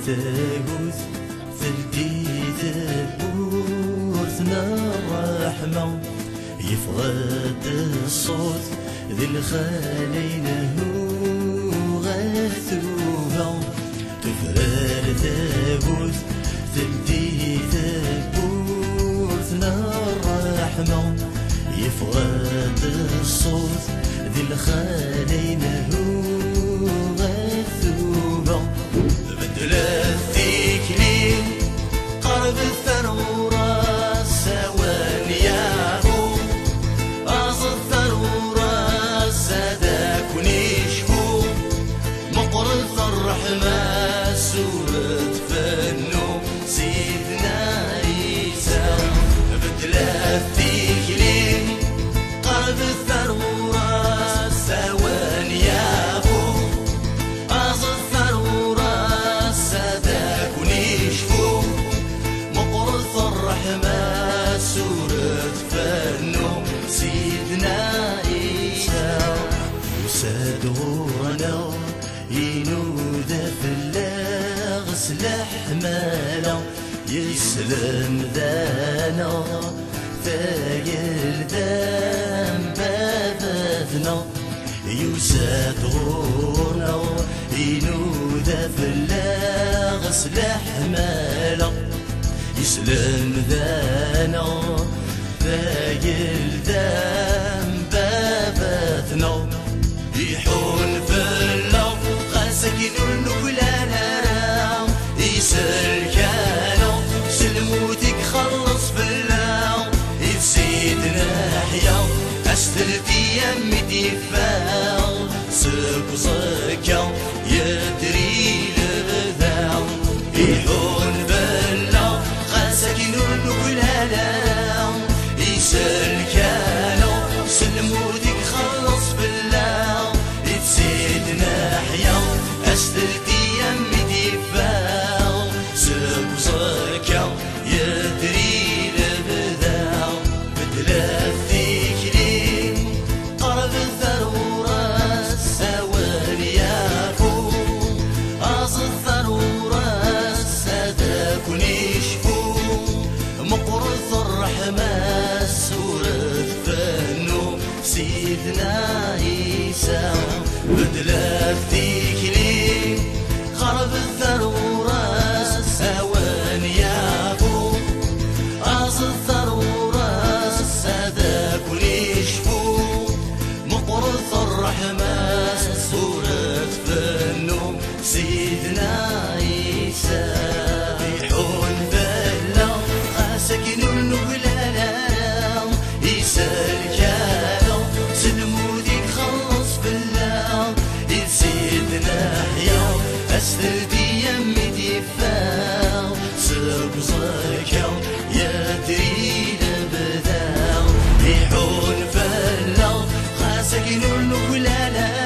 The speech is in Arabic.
تاقوت ثلثي ثبورتنا الرحمة يفغد الصوت ذي الخالين هو غاثوها تفرار تاقوت ثلثي ثبورتنا الرحمة يفغد الصوت ذي الخالين هو غاثوها بدلت ذيكلين قرب الثرورة سوان يابو أصل الثرورة سادك ونشفو مقرث الرحمة سورة فنو سيدنا عيسى بدلت ذيكلين قرب الثرورة سوان يابو أصل الثرورة سادك ونشفو مقرث الرحمة سورة فنو سيدنا عيسى وساد غورنا ينود في اللاغ سلاح مالا يسلم ذانا ثايل دام بابثنا يساد غورنا ينود في اللاغ سلاح مالا يسلم ذانا ثايل دام بابثنا يحون في اللو غاسكين النولانا يسال كانو سلموتك خلص في اللو يفسيدنا حيا أستلتي يمي ديفاو سك وصكا يدري لذاو يحون بالله غاسكين النولانا يسال كانو سلموتك خلص في اللو يفسيدنا حيا أستلتي يمي ديفاو سك وصكا يدري لذاو بدلت ذيكلين قرب الثرورة سوال يافو أصل الثرورة سادك ونشفو مقرث الرحمة سورة فنو سيدنا عيسى بدلت ذيكلين خرب الثرورة سوان يافو أصل الثرورة سادك ونشفو مقرث الرحمة سورة فنو سيدنا عيسى يحون بلا ساكن النولانا يسال كانو سلمودك خلص في اللو يسيدنا حيا أستلدي يمي ديفاو سب صكاو يدري لبداو يحون فلاو خاسكن النولانا